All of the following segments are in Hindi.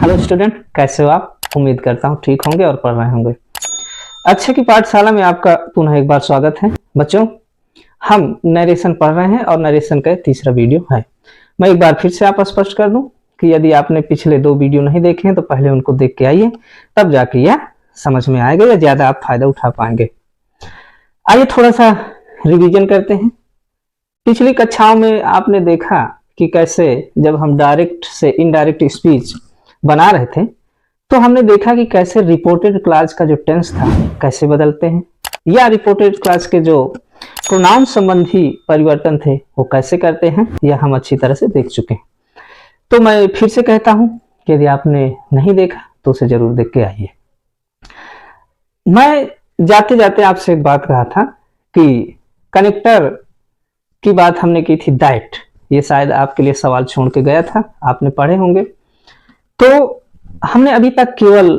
हेलो स्टूडेंट, कैसे हो आप? उम्मीद करता हूँ ठीक होंगे और पढ़ रहे होंगे। अच्छे की पाठशाला में आपका पुनः एक बार स्वागत है। बच्चों, हम नरेशन पढ़ रहे हैं और नरेशन का तीसरा वीडियो है। मैं एक बार फिर से आप स्पष्ट कर दूं कि यदि आपने पिछले 2 वीडियो नहीं देखे हैं तो पहले उनको देख के आइए, तब जाके यह समझ में आएगा या ज्यादा आप फायदा उठा पाएंगे। आइए थोड़ा सा रिवीजन करते हैं। पिछली कक्षाओं में आपने देखा कि कैसे जब हम डायरेक्ट से इनडायरेक्ट स्पीच बना रहे थे तो हमने देखा कि कैसे रिपोर्टेड क्लास का जो टेंस था कैसे बदलते हैं, या रिपोर्टेड क्लास के जो प्रोनाउन संबंधी परिवर्तन थे वो कैसे करते हैं, यह हम अच्छी तरह से देख चुके हैं। तो मैं फिर से कहता हूं कि यदि आपने नहीं देखा तो उसे जरूर देख के आइए। मैं जाते जाते आपसे एक बात कहा था कि कनेक्टर की बात हमने की थी, दैट। ये शायद आपके लिए सवाल छोड़ के गया था, आपने पढ़े होंगे। तो हमने अभी तक केवल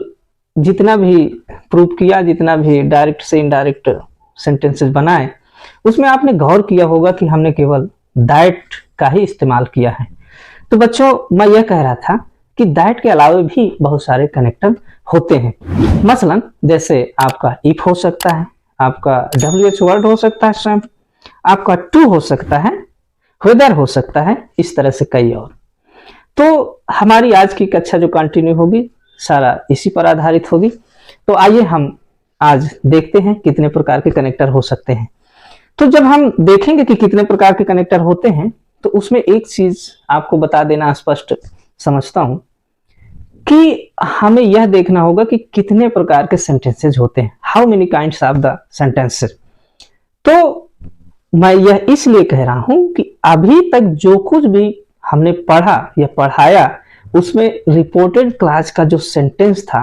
जितना भी प्रूव किया, जितना भी डायरेक्ट से इनडायरेक्ट सेंटेंसेस बनाए, उसमें आपने गौर किया होगा कि हमने केवल दैट का ही इस्तेमाल किया है। तो बच्चों, मैं यह कह रहा था कि दैट के अलावा भी बहुत सारे कनेक्टर होते हैं। मसलन जैसे आपका इफ हो सकता है, आपका WH वर्ड हो सकता है, स्टैम्प, आपका टू हो सकता है, वेदर हो सकता है, इस तरह से कई और। तो हमारी आज की कक्षा जो कंटिन्यू होगी सारा इसी पर आधारित होगी। तो आइए हम आज देखते हैं कितने प्रकार के कनेक्टर हो सकते हैं। तो जब हम देखेंगे कि कितने प्रकार के कनेक्टर होते हैं तो उसमें एक चीज आपको बता देना स्पष्ट समझता हूं कि हमें यह देखना होगा कि कितने प्रकार के सेंटेंसेस होते हैं, how many kinds of the sentences. तो मैं यह इसलिए कह रहा हूं कि अभी तक जो कुछ भी हमने पढ़ा या पढ़ाया उसमें रिपोर्टेड क्लास का जो सेंटेंस था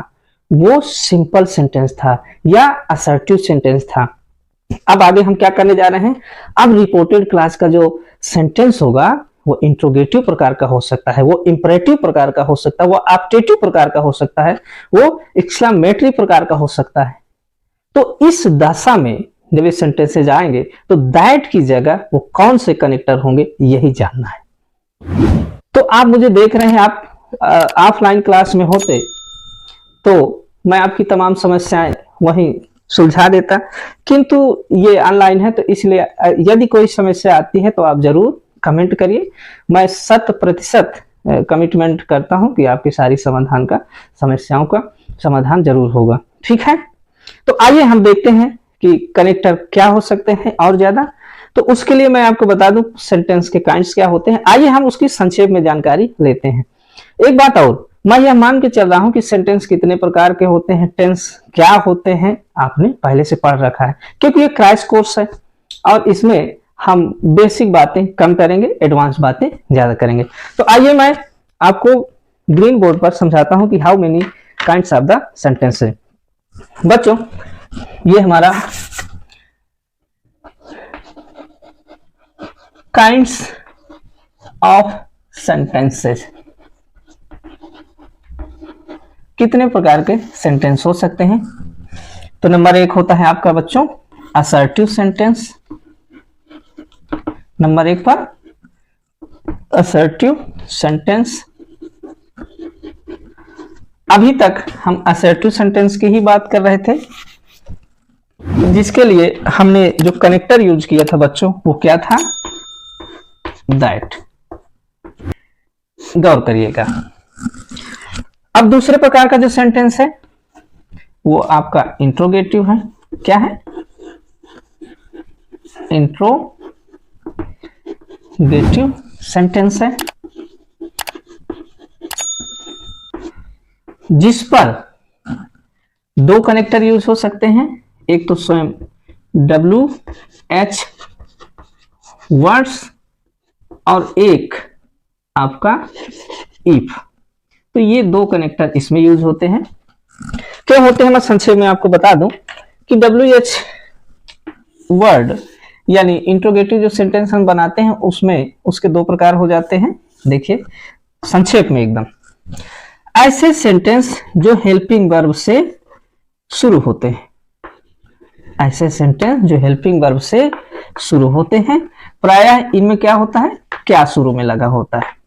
वो सिंपल सेंटेंस था या असर्टिव सेंटेंस था। अब आगे हम क्या करने जा रहे हैं, अब रिपोर्टेड क्लास का जो सेंटेंस होगा वो इंट्रोगेटिव प्रकार का हो सकता है, वो इंपरेटिव प्रकार का हो सकता है, वो ऑप्टेटिव प्रकार का हो सकता है, वो एक्सक्लेमेटरी प्रकार का हो सकता है। तो इस दशा में जब ये सेंटेंसेज आएंगे तो दैट की जगह वो कौन से कनेक्टर होंगे यही जानना है। तो आप मुझे देख रहे हैं, आप ऑफलाइन क्लास में होते तो मैं आपकी तमाम समस्याएं वहीं सुलझा देता, किंतु ये ऑनलाइन है तो इसलिए यदि कोई समस्या आती है तो आप जरूर कमेंट करिए। मैं 100% कमिटमेंट करता हूं कि आपकी सारी समस्याओं का समाधान जरूर होगा। ठीक है, तो आइए हम देखते हैं कि कनेक्टर क्या हो सकते हैं और ज्यादा। तो उसके लिए मैं आपको बता दूं सेंटेंस के काइंड्स क्या होते हैं। आइए हम उसकी संक्षेप में जानकारी लेते हैं। एक बात और, मैं यह मान के चल रहा हूं कि सेंटेंस कितने प्रकार के होते हैं, टेंस क्या होते हैं, आपने पहले से पढ़ रखा है, क्योंकि ये क्रैश कोर्स है और इसमें हम बेसिक बातें कम करेंगे, एडवांस बातें ज्यादा करेंगे। तो आइए मैं आपको ग्रीन बोर्ड पर समझाता हूं कि how many kinds of the sentences. बच्चों, ये हमारा काइंड्स ऑफ सेंटेंसेस, कितने प्रकार के सेंटेंस हो सकते हैं। तो नंबर 1 होता है आपका बच्चों असर्टिव सेंटेंस। नंबर 1 पर असर्टिव सेंटेंस। अभी तक हम असर्टिव सेंटेंस की ही बात कर रहे थे, जिसके लिए हमने जो कनेक्टर यूज किया था बच्चों वो क्या था, दैट। गौर करिएगा। अब दूसरे प्रकार का जो सेंटेंस है वो आपका इंट्रोगेटिव है। क्या है? इंट्रोगेटिव सेंटेंस है, जिस पर 2 कनेक्टर यूज हो सकते हैं। एक तो स्वयं WH वर्ड्स और एक आपका इफ। तो ये 2 कनेक्टर इसमें यूज होते हैं। क्या होते हैं, मैं संक्षेप में आपको बता दूं कि WH वर्ड यानी इंट्रोगेटिव जो सेंटेंस हम बनाते हैं उसमें उसके 2 प्रकार हो जाते हैं। देखिए संक्षेप में एकदम, ऐसे सेंटेंस जो हेल्पिंग वर्ब से शुरू होते हैं, ऐसे सेंटेंस जो हेल्पिंग वर्ब से शुरू होते हैं, प्रायः इनमें क्या होता है, क्या शुरू में लगा होता है।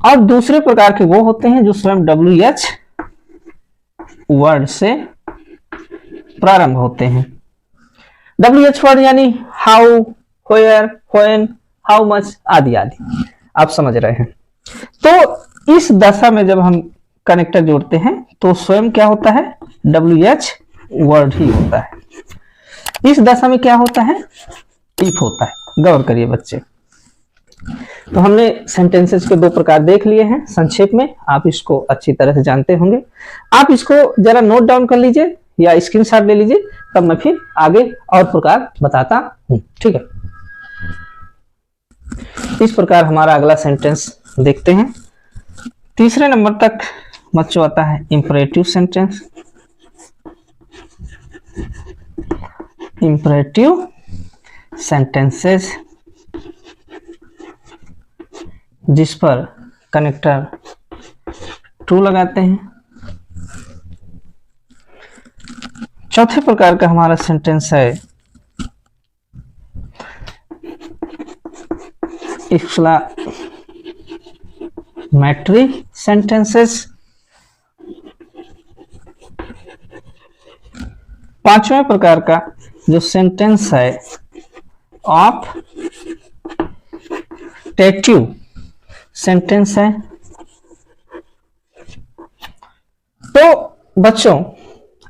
और दूसरे प्रकार के वो होते हैं जो स्वयं WH वर्ड से प्रारंभ होते हैं। WH वर्ड यानी how, where, when, how much आदि आदि, आप समझ रहे हैं। तो इस दशा में जब हम कनेक्टर जोड़ते हैं तो स्वयं क्या होता है, WH वर्ड ही होता है। इस दशा में क्या होता है, इफ होता है। गौर करिए बच्चे, तो हमने सेंटेंसेस के दो प्रकार देख लिए हैं संक्षेप में, आप इसको अच्छी तरह से जानते होंगे। आप इसको जरा नोट डाउन कर लीजिए या स्क्रीनशॉट ले लीजिए, तब मैं फिर आगे और प्रकार बताता हूं, ठीक है। इस प्रकार हमारा अगला सेंटेंस देखते हैं। तीसरे नंबर तक बच्चों आता है इंपरेटिव सेंटेंस। इंपरेटिव सेंटेंसेस जिस पर कनेक्टर टू लगाते हैं। चौथे प्रकार का हमारा सेंटेंस है एक्सक्लामेटरी सेंटेंसेस। पांचवें प्रकार का जो सेंटेंस है ऑप्टेटिव सेंटेंस है। तो बच्चों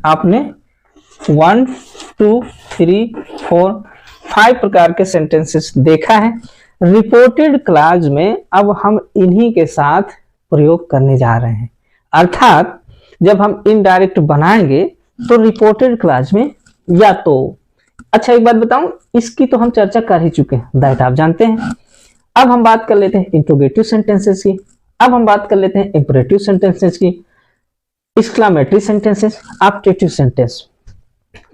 आपने 1, 2, 3, 4, 5 प्रकार के सेंटेंसेस देखा है। रिपोर्टेड क्लॉज में अब हम इन्हीं के साथ प्रयोग करने जा रहे हैं, अर्थात जब हम इनडायरेक्ट बनाएंगे तो रिपोर्टेड क्लॉज में या तो, अच्छा एक बात बताऊं, इसकी तो हम चर्चा कर ही चुके हैं, दैट आप जानते हैं। अब हम बात कर लेते हैं इंट्रोगेटिव सेंटेंसेस की, अब हम बात कर लेते हैं इंपरेटिव सेंटेंसेस की, एक्सक्लामेटरी सेंटेंसेस, ऑप्टेटिव सेंटेंस।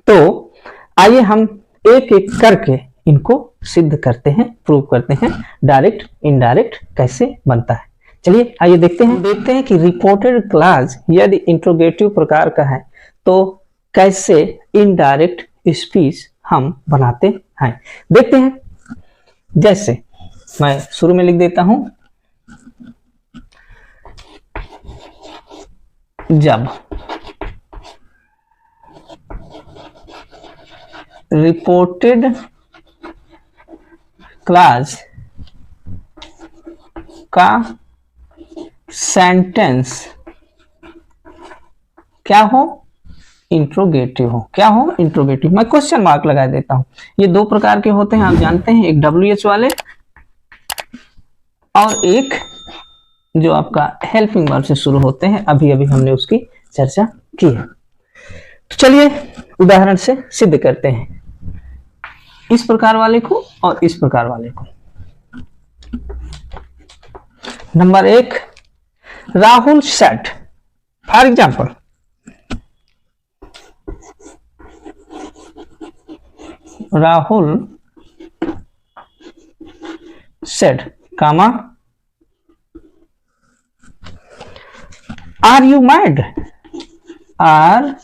तो आइए हम एक एक करके इनको सिद्ध करते हैं, प्रूव करते हैं, डायरेक्ट इनडायरेक्ट कैसे बनता है। चलिए आइए देखते हैं कि रिपोर्टेड क्लॉज यदि इंट्रोगेटिव प्रकार का है तो कैसे इनडायरेक्ट स्पीच हम बनाते हैं। देखते हैं, जैसे मैं शुरू में लिख देता हूं, जब रिपोर्टेड क्लॉज का सेंटेंस क्या हो, इंट्रोगेटिव हो। क्या हो, इंट्रोगेटिव। मैं क्वेश्चन मार्क लगा देता हूं। ये दो प्रकार के होते हैं, आप जानते हैं, एक WH वाले और एक जो आपका हेल्पिंग वर्ब से शुरू होते हैं। अभी अभी हमने उसकी चर्चा की है। तो चलिए उदाहरण से सिद्ध करते हैं, इस प्रकार वाले को और इस प्रकार वाले को। Number 1, Rahul said, for example, Rahul said, comma, are you mad, are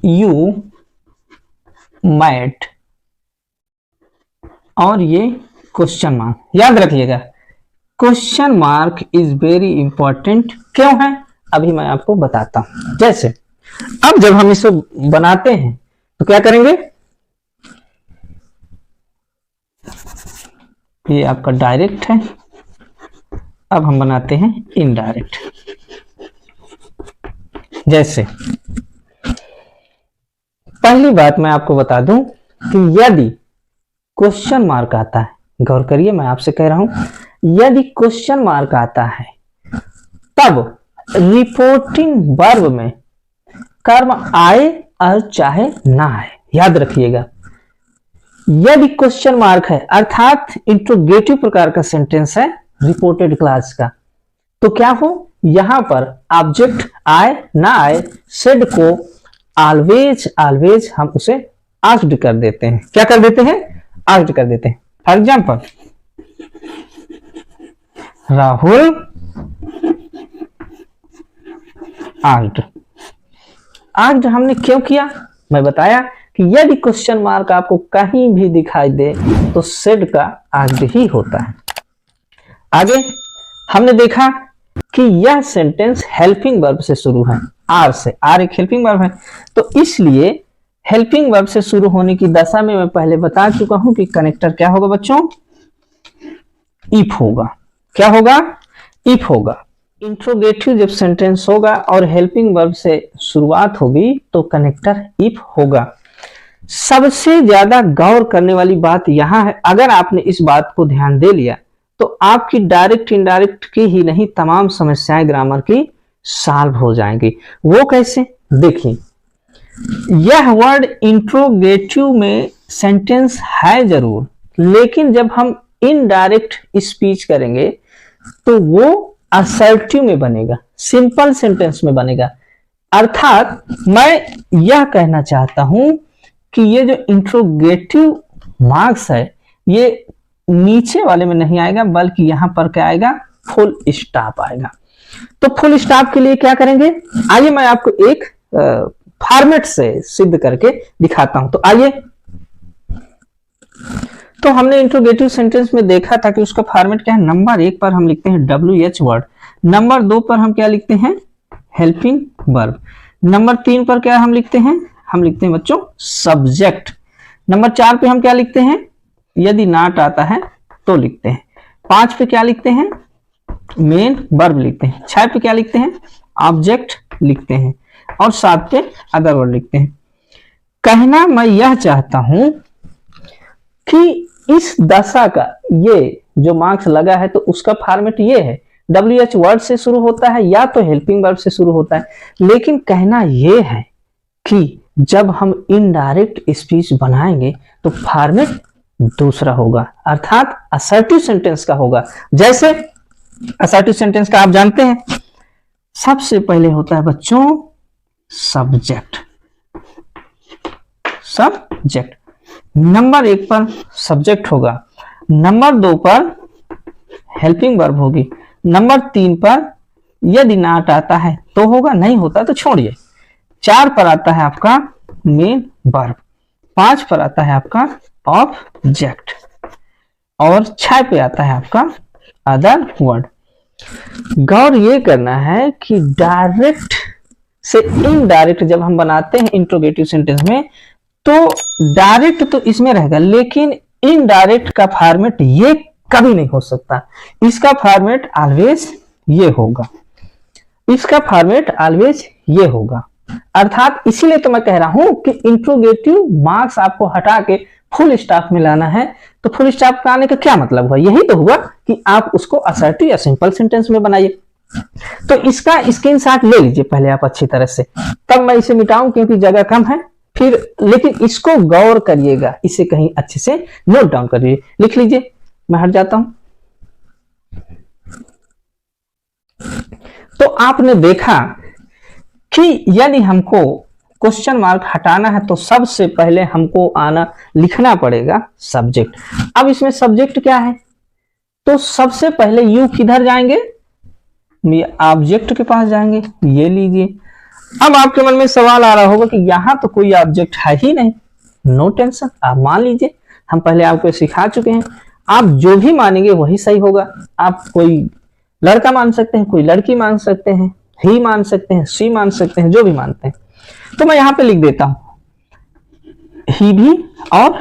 you mad, और ये क्वेश्चन मार्क। याद रखिएगा, question mark is very important. क्यों है, अभी मैं आपको बताता हूं। जैसे अब जब हम इसको बनाते हैं तो क्या करेंगे, ये आपका डायरेक्ट है, अब हम बनाते हैं इनडायरेक्ट। जैसे पहली बात मैं आपको बता दूं कि यदि क्वेश्चन मार्क आता है, गौर करिए मैं आपसे कह रहा हूं, यदि क्वेश्चन मार्क आता है तब रिपोर्टिंग वर्ब में कर्म आए और चाहे ना आए। याद रखिएगा, यदि क्वेश्चन मार्क है अर्थात इंट्रोगेटिव प्रकार का सेंटेंस है रिपोर्टेड क्लॉज का, तो क्या हो, यहां पर ऑब्जेक्ट आए ना आए, सेड को ऑलवेज हम उसे आस्क्ड कर देते हैं। क्या कर देते हैं, आस्क्ड कर देते हैं। फॉर एग्जाम्पल, राहुल आस्क्ड हमने क्यों किया, मैं बताया कि यदि क्वेश्चन मार्क आपको कहीं भी दिखाई दे तो सेड का आस्क्ड ही होता है। आगे हमने देखा कि यह सेंटेंस हेल्पिंग वर्ब से शुरू है, आर से, आर एक हेल्पिंग वर्ब है, तो इसलिए हेल्पिंग वर्ब से शुरू होने की दशा में मैं पहले बता चुका हूं कि कनेक्टर क्या होगा बच्चों, इफ होगा। क्या होगा? इफ होगा। इंट्रोगेटिव जब सेंटेंस होगा और हेल्पिंग वर्ब से शुरुआत होगी तो कनेक्टर इफ होगा। सबसे ज्यादा गौर करने वाली बात यहां है, अगर आपने इस बात को ध्यान दे लिया तो आपकी डायरेक्ट इनडायरेक्ट की ही नहीं तमाम समस्याएं ग्रामर की सॉल्व हो जाएंगी। वो कैसे? देखिए, यह वर्ड इंट्रोगेटिव में सेंटेंस है जरूर, लेकिन जब हम इनडायरेक्ट स्पीच करेंगे तो वो असर्टिव में बनेगा, सिंपल सेंटेंस में बनेगा। अर्थात मैं यह कहना चाहता हूं कि ये जो इंट्रोगेटिव मार्क्स है ये नीचे वाले में नहीं आएगा, बल्कि यहां पर क्या आएगा? फुल स्टॉप आएगा। तो फुल स्टॉप के लिए क्या करेंगे? आइए मैं आपको एक फॉर्मेट से सिद्ध करके दिखाता हूं। तो आइए, तो हमने इंट्रोगेटिव सेंटेंस में देखा था कि उसका फॉर्मेट क्या है। नंबर 1 पर हम लिखते हैं WH वर्ड, नंबर 2 पर हम क्या लिखते हैं? हेल्पिंग वर्ब, नंबर 3 पर क्या हम लिखते हैं? हम लिखते हैं बच्चों सब्जेक्ट, नंबर 4 पे हम क्या लिखते हैं? यदि नॉट आता है तो लिखते हैं, 5 पे क्या लिखते हैं? मेन वर्ब लिखते हैं, 6 पे क्या लिखते हैं? ऑब्जेक्ट लिखते हैं, और 7 पे अदर वर्ड लिखते हैं। कहना मैं यह चाहता हूं कि इस दशा का ये जो मार्क्स लगा है तो उसका फॉर्मेट ये है, WH वर्ड से शुरू होता है या तो हेल्पिंग वर्ब से शुरू होता है, लेकिन कहना ये है कि जब हम इनडायरेक्ट स्पीच बनाएंगे तो फॉर्मेट दूसरा होगा, अर्थात असर्टिव सेंटेंस का होगा। जैसे असर्टिव सेंटेंस का आप जानते हैं, सबसे पहले होता है बच्चों सब्जेक्ट, सब्जेक्ट नंबर 1 पर सब्जेक्ट होगा, नंबर 2 पर हेल्पिंग वर्ब होगी, नंबर 3 पर यदि नॉट आता है तो होगा, नहीं होता तो छोड़िए। 4 पर आता है आपका मेन वर्ब, 5 पर आता है आपका ऑब्जेक्ट, और 6 पे आता है आपका अदर वर्ड। गौर ये करना है कि डायरेक्ट से इनडायरेक्ट जब हम बनाते हैं इंट्रोगेटिव सेंटेंस में तो डायरेक्ट तो इसमें रहेगा, लेकिन इनडायरेक्ट का फॉर्मेट ये कभी नहीं हो सकता। इसका फॉर्मेट ऑलवेज ये होगा, इसका फॉर्मेट ऑलवेज ये होगा। अर्थात इसीलिए तो मैं कह रहा हूं कि इंट्रोगेटिव मार्क्स आपको हटा के फुल स्टॉप में लाना है। तो फुल स्टॉप लाने का क्या मतलब हुआ? यही तो हुआ कि आप उसको असर्टिव या सिंपल सेंटेंस में बनाइए। तो इसका स्क्रीनशॉट ले लीजिए पहले आप अच्छी तरह से, तब मैं इसे मिटाऊं क्योंकि जगह कम है फिर, लेकिन इसको गौर करिएगा, इसे कहीं अच्छे से नोट डाउन करिए, लिख लीजिए। मैं हट जाता हूं। तो आपने देखा कि यदि हमको क्वेश्चन मार्क हटाना है तो सबसे पहले हमको आना लिखना पड़ेगा सब्जेक्ट। अब इसमें सब्जेक्ट क्या है? तो सबसे पहले यू किधर जाएंगे? ऑब्जेक्ट के पास जाएंगे, ये लीजिए। अब आपके मन में सवाल आ रहा होगा कि यहां तो कोई ऑब्जेक्ट है ही नहीं। नो टेंशन, आप मान लीजिए, हम पहले आपको सिखा चुके हैं, आप जो भी मानेंगे वही सही होगा। आप कोई लड़का मान सकते हैं, कोई लड़की मान सकते हैं, ही मान सकते हैं, सी मान सकते हैं, जो भी मानते हैं। तो मैं यहां पे लिख देता हूं ही भी और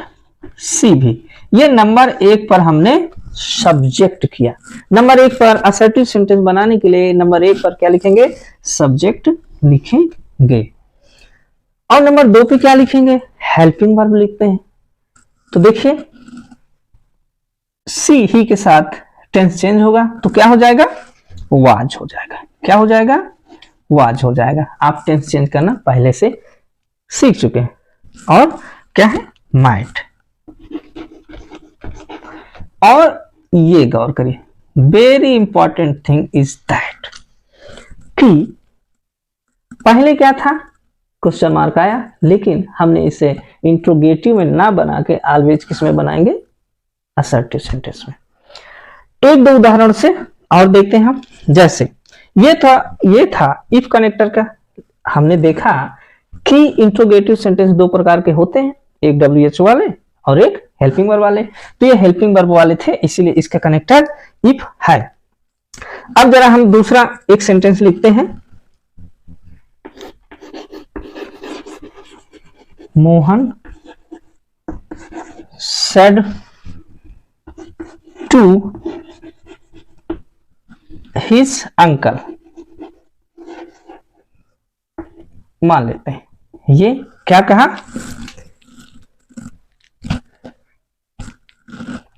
सी भी। ये नंबर 1 पर हमने सब्जेक्ट किया। नंबर 1 पर असर्टिव सेंटेंस बनाने के लिए नंबर 1 पर क्या लिखेंगे? सब्जेक्ट लिखेंगे, और नंबर 2 पे क्या लिखेंगे? हेल्पिंग वर्ब लिखते हैं। तो देखिए सी ही के साथ टेंस चेंज होगा तो क्या हो जाएगा? वाज हो जाएगा। क्या हो जाएगा? वाज हो जाएगा। आप टेंस चेंज करना पहले से सीख चुके हैं। और क्या है? माइट। और ये गौर करिए, very important thing is that कि पहले क्या था? क्वेश्चन मार्क आया, लेकिन हमने इसे इंट्रोगेटिव में ना बना के ऑलवेज किस में बनाएंगे? असर्टिव सेंटेंस में। एक दो उदाहरण से और देखते हैं हम। जैसे ये था इफ कनेक्टर का। हमने देखा कि इंट्रोगेटिव सेंटेंस 2 प्रकार के होते हैं, एक WH वाले और एक हेल्पिंग वर्ब वाले। तो ये हेल्पिंग वर्ब वाले थे, इसीलिए इसका कनेक्टर इफ है। अब जरा हम दूसरा एक सेंटेंस लिखते हैं। Mohan said to his uncle। मान लेते हैं ये क्या कहा,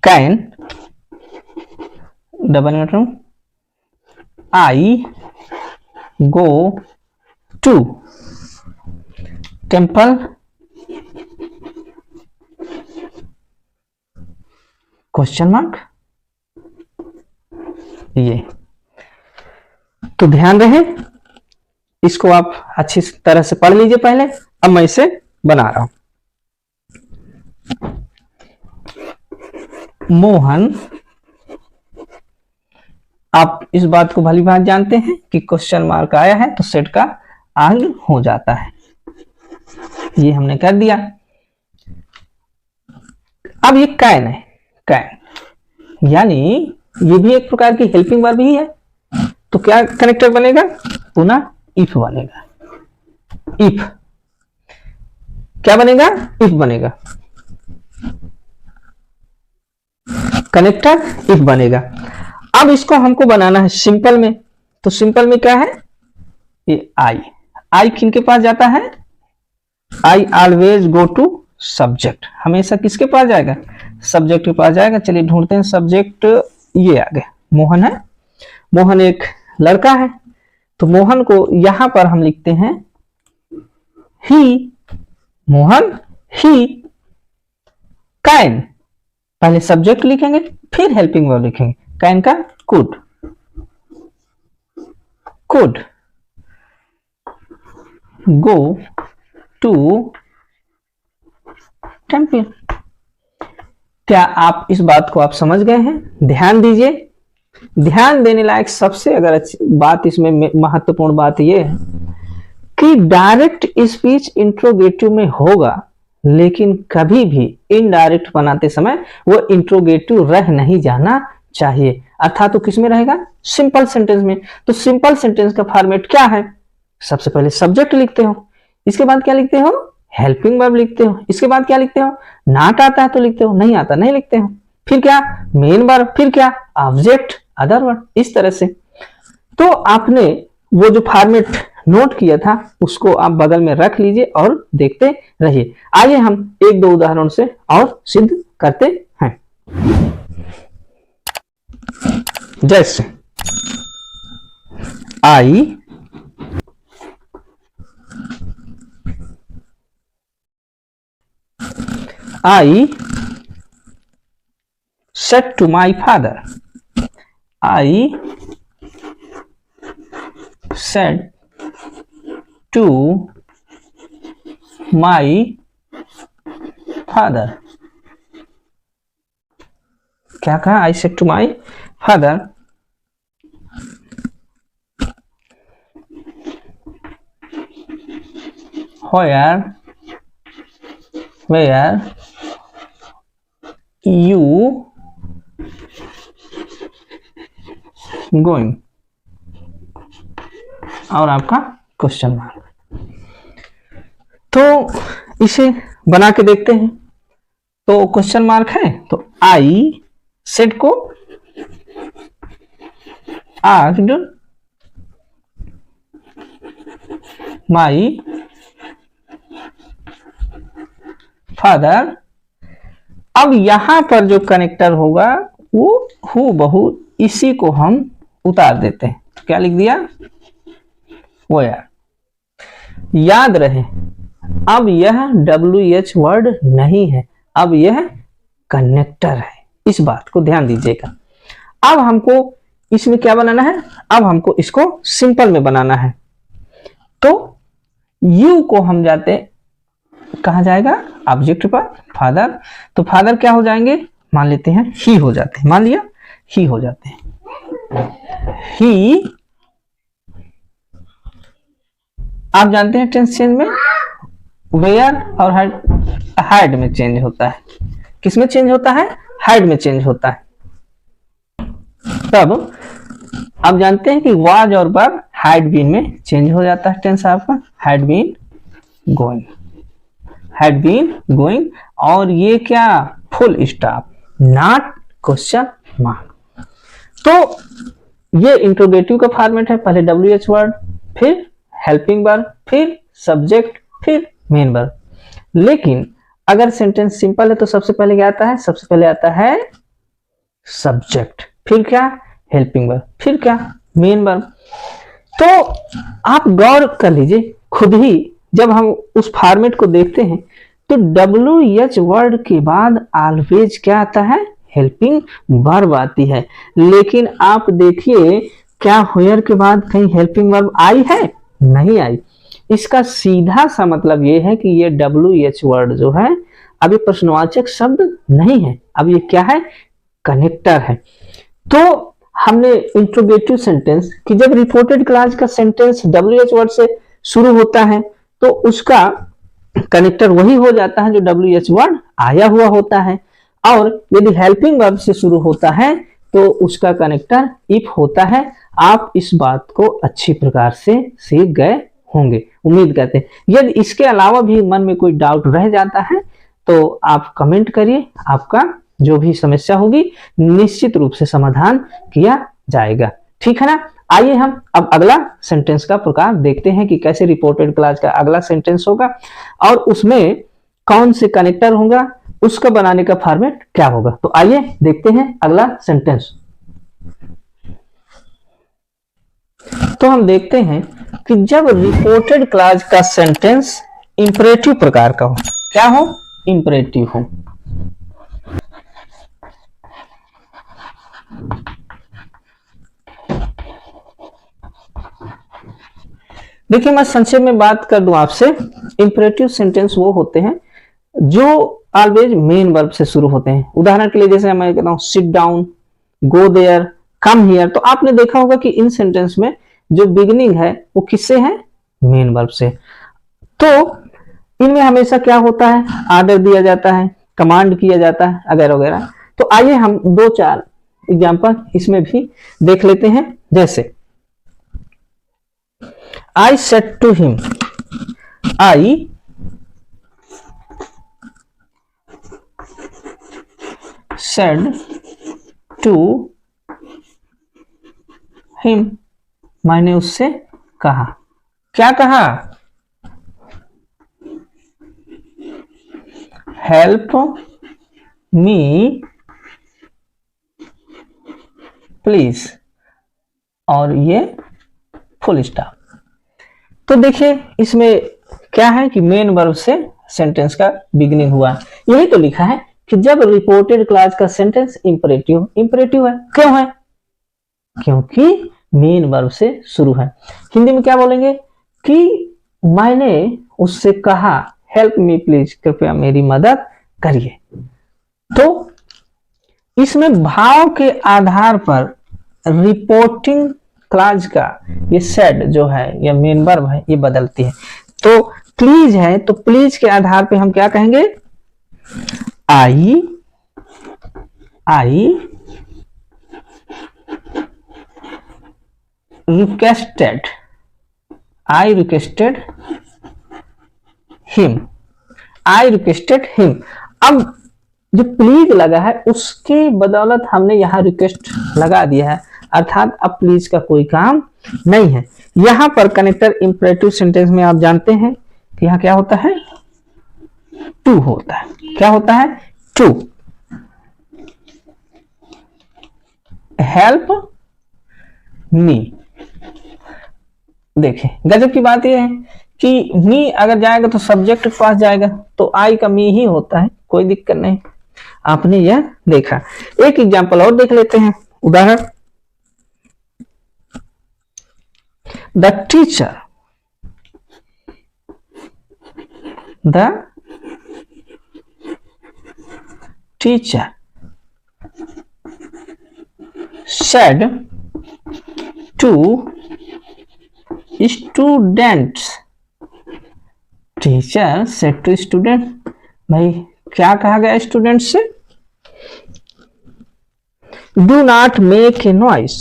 can double I go to temple question mark. ये तो ध्यान रहे, इसको आप अच्छी तरह से पढ़ लीजिए पहले। अब मैं इसे बना रहा हूं। मोहन, आप इस बात को भली बात जानते हैं कि क्वेश्चन मार्क आया है तो सेट का आग हो जाता है। ये हमने कर दिया। अब ये कैन है, कैन यानी ये भी एक प्रकार की हेल्पिंग वर्ब ही है, तो क्या कनेक्टर बनेगा, पुनः इफ बनेगा। इफ क्या बनेगा, इफ बनेगा, कनेक्टर इफ बनेगा। अब इसको हमको बनाना है सिंपल में, तो सिंपल में क्या है, ये आई किनके पास जाता है, I always go to subject, हमेशा किसके पास जाएगा, सब्जेक्ट के पास जाएगा। चलिए ढूंढते हैं सब्जेक्ट, ये आ गया, मोहन है, मोहन एक लड़का है, तो मोहन को यहां पर हम लिखते हैं ही, मोहन ही कैन, पहले सब्जेक्ट लिखेंगे फिर हेल्पिंग वर्ब लिखेंगे, कैन का could, could go to temple. क्या आप इस बात को आप समझ गए हैं, ध्यान दीजिए। ध्यान देने लायक सबसे अगर अच्छी बात इसमें महत्वपूर्ण बात यह है कि डायरेक्ट स्पीच इंट्रोगेटिव में होगा, लेकिन कभी भी इनडायरेक्ट बनाते समय वो इंट्रोगेटिव रह नहीं जाना चाहिए, अर्थात तो किस में रहेगा, सिंपल सेंटेंस में। तो सिंपल सेंटेंस का फॉर्मेट क्या है, सबसे पहले सब्जेक्ट लिखते हो, इसके बाद क्या लिखते हो, हेल्पिंग वर्ब लिखते हो, इसके बाद क्या लिखते हो, नॉट आता है तो लिखते हो, नहीं आता नहीं लिखते हो, फिर क्या मेन वर्ब, फिर क्या ऑब्जेक्ट, अदर वर्ड, इस तरह से। तो आपने वो जो फॉर्मेट नोट किया था उसको आप बगल में रख लीजिए और देखते रहिए। आइए हम एक दो उदाहरण से और सिद्ध करते हैं। जैसे I said to my father, I said to my father। क्या कहा, I said to my father where you going, और आपका क्वेश्चन मार्क। तो इसे बना के देखते हैं। तो क्वेश्चन मार्क है तो आई सेड को आस्क्ड माई फादर। अब यहां पर जो कनेक्टर होगा वो हूबहू इसी को हम उतार देते हैं, तो क्या लिख दिया, वो यार याद रहे अब यह WH वर्ड नहीं है, अब यह कनेक्टर है, इस बात को ध्यान दीजिएगा। अब हमको इसमें क्या बनाना है, अब हमको इसको सिंपल में बनाना है। तो यू को हम जाते कहा जाएगा ऑब्जेक्ट पर, फादर, तो फादर क्या हो जाएंगे, मान लेते हैं ही हो जाते हैं, मान लिया ही हो जाते हैं। ही आप जानते हैं टेंस चेंज में वेयर और हैड में चेंज होता है, किसमें चेंज होता है, हैड में चेंज होता है। तब आप जानते हैं कि वाज और वर हैड बीन में चेंज हो जाता है टेंस आपका, had been going, had been going, और ये क्या, full stop, not question mark. तो ये इंट्रोगेटिव का फॉर्मेट है, पहले WH वर्ड, फिर हेल्पिंग वर्ब, फिर सब्जेक्ट, फिर मेन वर्ब। लेकिन अगर सेंटेंस सिंपल है तो सबसे पहले क्या आता है, सबसे पहले आता है सब्जेक्ट, फिर क्या, हेल्पिंग वर्ब, फिर क्या, मेन वर्ब। तो आप गौर कर लीजिए खुद ही, जब हम उस फॉर्मेट को देखते हैं तो WH वर्ड के बाद ऑलवेज क्या आता है, हेल्पिंग वर्ब आती है। लेकिन आप देखिए क्या वेयर के बाद कहीं हेल्पिंग वर्ब आई है, नहीं आई। इसका सीधा सा मतलब ये है कि ये WH वर्ड जो है अब ये प्रश्नवाचक शब्द नहीं है, अब ये क्या है, कनेक्टर है। तो हमने इंट्रोगेटिव सेंटेंस कि जब रिपोर्टेड क्लास का सेंटेंस WH वर्ड से शुरू होता है तो उसका कनेक्टर वही हो जाता है जो WH वर्ड आया हुआ होता है, और यदि हेल्पिंग वर्ब से शुरू होता है तो उसका कनेक्टर इफ होता है। आप इस बात को अच्छी प्रकार से सीख गए होंगे, उम्मीद करते हैं। यदि इसके अलावा भी मन में कोई डाउट रह जाता है तो आप कमेंट करिए, आपका जो भी समस्या होगी निश्चित रूप से समाधान किया जाएगा, ठीक है ना। आइए हम अब अगला सेंटेंस का प्रकार देखते हैं कि कैसे रिपोर्टेड क्लास का अगला सेंटेंस होगा और उसमें कौन से कनेक्टर होगा, उसका बनाने का फॉर्मेट क्या होगा। तो आइए देखते हैं अगला सेंटेंस। तो हम देखते हैं कि जब रिपोर्टेड क्लास का सेंटेंस इंपरेटिव प्रकार का हो, क्या हो, इंपरेटिव हो। देखिए मैं संक्षेप में बात कर दूं आपसे, इंपरेटिव सेंटेंस वो होते हैं जो ऑलवेज मेन वर्ब से शुरू होते हैं। उदाहरण के लिए जैसे मैं कहता हूं sit down, go there, come here, तो आपने देखा होगा कि इन सेंटेंस में जो बिगिनिंग है वो किससे है, मेन वर्ब से। तो इनमें हमेशा क्या होता है, ऑर्डर दिया जाता है, कमांड किया जाता है, वगैरह वगैरह। तो आइए हम 2-4 एग्जांपल इसमें भी देख लेते हैं। जैसे I said to him, I said to him, मैंने उससे कहा, क्या कहा, हेल्प मी प्लीज, और ये फुल स्टॉप। तो देखिए इसमें क्या है कि मेन वर्ब से सेंटेंस का बिगिनिंग हुआ। यही तो लिखा है कि जब रिपोर्टेड क्लास का सेंटेंस इंपरेटिव, इंपरेटिव है, क्यों है, क्योंकि मेन वर्ब से शुरू है। हिंदी में क्या बोलेंगे कि मैंने उससे कहा हेल्प मी प्लीज, कृपया मेरी मदद करिए। तो इसमें भाव के आधार पर रिपोर्टिंग क्लास का ये सेड जो है या मेन वर्ब है ये बदलती है। तो प्लीज है तो प्लीज के आधार पे हम क्या कहेंगे, I requested, I requested him, I requested him. अब जो प्लीज लगा है उसके बदौलत हमने यहाँ रिक्वेस्ट लगा दिया है, अर्थात अब प्लीज का कोई काम नहीं है। यहां पर कनेक्टर इंपरेटिव सेंटेंस में आप जानते हैं कि यहां क्या होता है, टू होता है। क्या होता है, टू, हेल्प मी। देखिए गजब की बात यह है कि मी अगर जाएगा तो सब्जेक्ट के पास जाएगा, तो आई का मी ही होता है, कोई दिक्कत नहीं। आपने यह देखा। एक एग्जांपल और देख लेते हैं, उदाहरण, the teacher said to students, teacher said to student, भाई क्या कहा गया स्टूडेंट से, do not make a noise,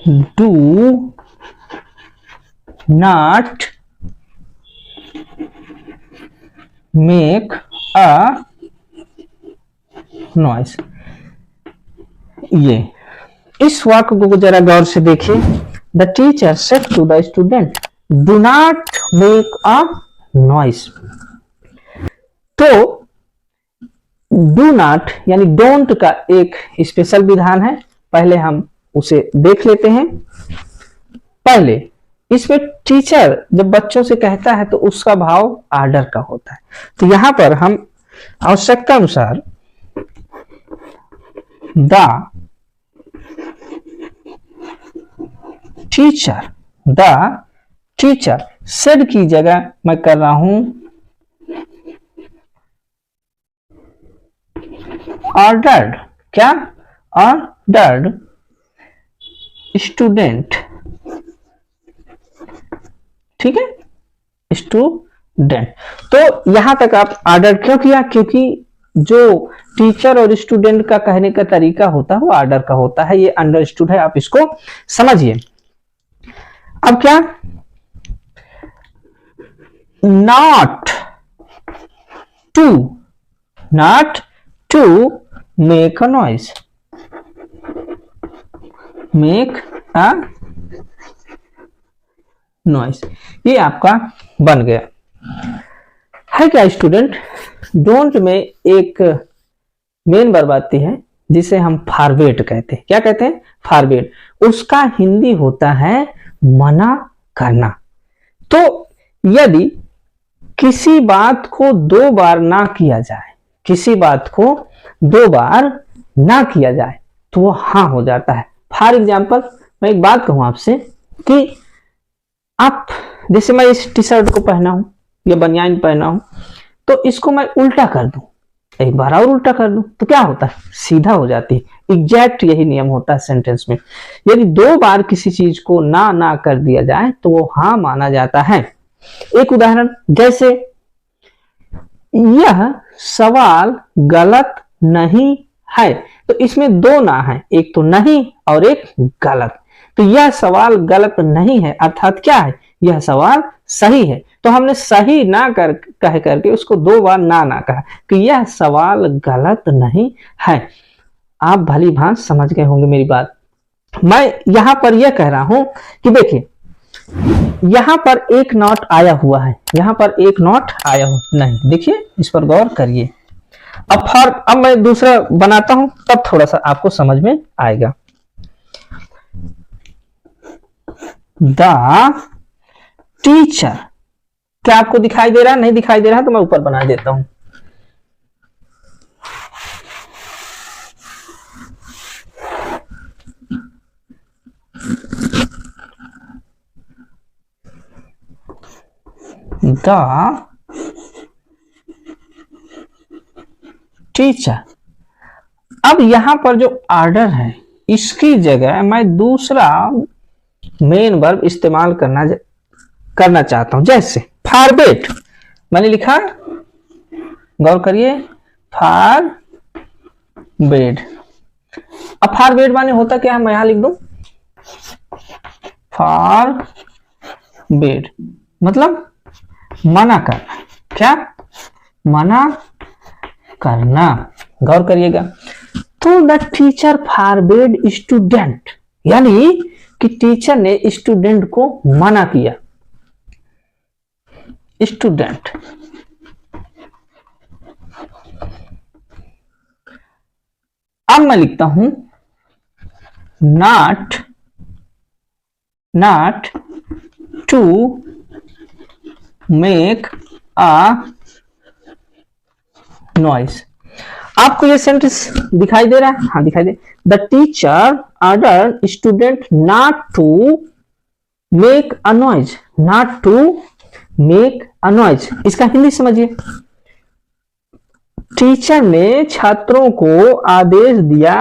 do not make a noise. ये इस वाक्य को जरा गौर से देखिए। The teacher said to the student do not make a noise. तो डू नॉट यानी डोंट का एक स्पेशल विधान है, पहले हम उसे देख लेते हैं। पहले इसमें टीचर जब बच्चों से कहता है तो उसका भाव आर्डर का होता है। तो यहां पर हम आवश्यकता अनुसार द टीचर सेड की जगह मैं कर रहा हूं ऑर्डर्ड। क्या? Ordered student. ठीक है, स्टूडेंट। तो यहां तक आप ऑर्डर क्यों किया? क्योंकि जो टीचर और स्टूडेंट का कहने का तरीका होता है वो ऑर्डर का होता है। ये अंडरस्टूड है, आप इसको समझिए। अब क्या? Not to make a noise. Make a noise, ये आपका बन गया है। क्या स्टूडेंट? डोंट में एक मेन वर्ब आती है जिसे हम फॉरवर्ड कहते हैं। क्या कहते हैं? फॉरवर्ड। उसका हिंदी होता है मना करना। तो यदि किसी बात को दो बार ना किया जाए, किसी बात को दो बार ना किया जाए तो वो हाँ हो जाता है। फॉर एग्जाम्पल मैं एक बात कहूं आपसे कि आप जैसे मैं इस टी शर्ट को पहना हूं या बनियान पहना हूं, तो इसको मैं उल्टा कर दूं, एक बार और उल्टा कर दूं तो क्या होता है? सीधा हो जाती है। एग्जैक्ट यही नियम होता है सेंटेंस में। यदि दो बार किसी चीज को ना कर दिया जाए तो वो हाँ माना जाता है। एक उदाहरण, जैसे यह सवाल गलत नहीं है, तो इसमें दो ना है, एक तो नहीं और एक गलत। तो यह सवाल गलत नहीं है अर्थात क्या है? यह सवाल सही है। तो हमने सही ना कह करके उसको दो बार ना कहा कि यह सवाल गलत नहीं है। आप भली भांति समझ गए होंगे मेरी बात। मैं यहां पर यह कह रहा हूं कि देखिए यहां पर एक नॉट आया हुआ है, यहां पर एक नॉट आया हुआ नहीं। देखिए इस पर गौर करिए। अब मैं दूसरा बनाता हूं तब थोड़ा सा आपको समझ में आएगा। द टीचर, क्या आपको दिखाई दे रहा है? नहीं दिखाई दे रहा है तो मैं ऊपर बना देता हूं। The teacher. अब यहां पर जो ऑर्डर है इसकी जगह मैं दूसरा मेन वर्ब इस्तेमाल करना चाहता हूं। जैसे फॉरवर्ड मैंने लिखा, गौर करिए, फॉरवर्ड। अब फॉरवर्ड माने होता क्या है? मैं यहां लिख दूं फॉरवर्ड, मतलब मना करना। क्या? मना करना। गौर करिएगा। तो द टीचर फॉरवर्ड स्टूडेंट, यानी कि टीचर ने स्टूडेंट को मना किया। स्टूडेंट। अब मैं लिखता हूं not to make a noise. आपको ये सेंटेंस दिखाई दे रहा है? हाँ दिखाई दे। The teacher order student not to make a noise. Not to make a noise, इसका हिंदी समझिए। टीचर ने छात्रों को आदेश दिया